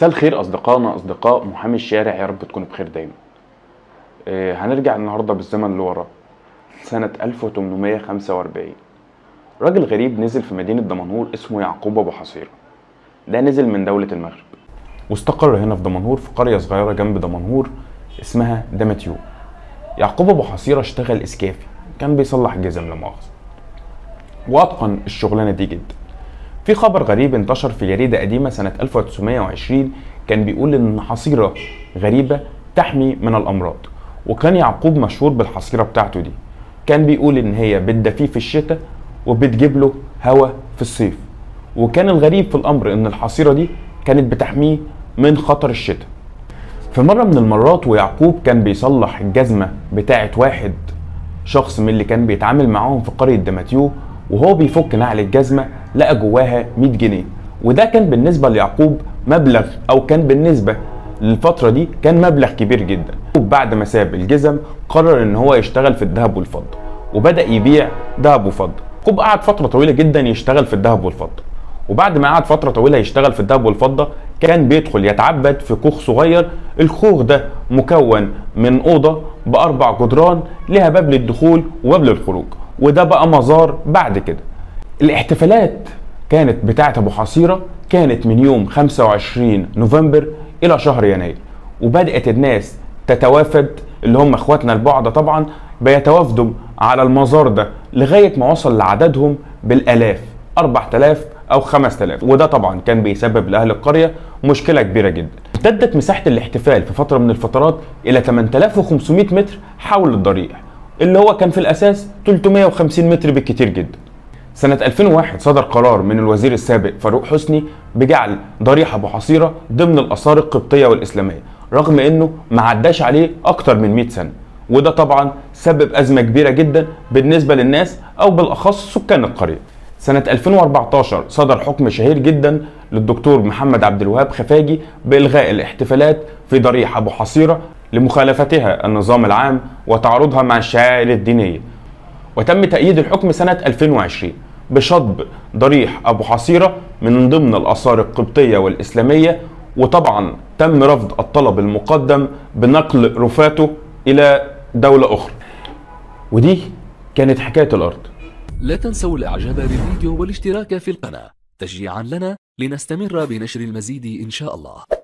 مساء الخير أصدقائنا أصدقاء محامي الشارع، يا رب تكونوا بخير دايما. هنرجع النهاردة بالزمن لورا سنة 1845. راجل غريب نزل في مدينة دمنهور اسمه يعقوب أبو حصيرة. ده نزل من دولة المغرب واستقر هنا في دمنهور في قرية صغيرة جنب دمنهور اسمها دمتيو. يعقوب أبو حصيرة اشتغل إسكافي، كان بيصلح جزم لا مؤاخذة، وأتقن الشغلانة دي جدا. في خبر غريب انتشر في جريدة قديمة سنة 1920 كان بيقول إن حصيرة غريبة تحمي من الأمراض، وكان يعقوب مشهور بالحصيرة بتاعته دي. كان بيقول إن هي بتدفيه في الشتاء وبتجيب له هوا في الصيف. وكان الغريب في الأمر إن الحصيرة دي كانت بتحميه من خطر الشتاء. في مرة من المرات ويعقوب كان بيصلح الجزمة بتاعت واحد شخص من اللي كان بيتعامل معاهم في قرية دمتيو، وهو بيفك نعل الجزمة لقى جواها 100 جنيه، وده كان بالنسبة ليعقوب مبلغ، أو كان بالنسبة للفترة دي كان مبلغ كبير جدا. بعد ما ساب الجزم قرر إن هو يشتغل في الذهب والفضة، وبدأ يبيع ذهب وفضة. يعقوب قعد فترة طويلة جدا يشتغل في الذهب والفضة، وبعد ما قعد فترة طويلة يشتغل في الذهب والفضة كان بيدخل يتعبد في كوخ صغير. الكوخ ده مكون من أوضة ب4 جدران لها باب للدخول وباب للخروج، وده بقى مزار. بعد كده الاحتفالات كانت بتاعت أبو حصيرة كانت من يوم 25 نوفمبر إلى شهر يناير، وبدأت الناس تتوافد، اللي هم اخواتنا البعضة طبعا، بيتوافدوا على المزار ده لغاية ما وصل لعددهم بالآلاف، 4000 أو 5000، وده طبعا كان بيسبب لأهل القرية مشكلة كبيرة جدا. امتدت مساحة الاحتفال في فترة من الفترات إلى 8500 متر حول الضريح، اللي هو كان في الأساس 350 متر بالكتير جدا. سنة 2001 صدر قرار من الوزير السابق فاروق حسني بجعل ضريح أبو حصيرة ضمن الآثار القبطية والإسلامية، رغم إنه ما عداش عليه أكتر من 100 سنة، وده طبعا سبب أزمة كبيرة جدا بالنسبة للناس أو بالأخص سكان القرية. سنة 2014 صدر حكم شهير جدا للدكتور محمد عبد الوهاب خفاجي بإلغاء الاحتفالات في ضريح أبو حصيرة لمخالفتها النظام العام وتعارضها مع الشعائر الدينية. وتم تأييد الحكم سنة 2020 بشطب ضريح أبو حصيرة من ضمن الآثار القبطية والإسلامية، وطبعا تم رفض الطلب المقدم بنقل رفاته إلى دولة أخرى. ودي كانت حكاية الأرض. لا تنسوا الإعجاب بالفيديو والاشتراك في القناة تشجيعا لنا لنستمر بنشر المزيد إن شاء الله.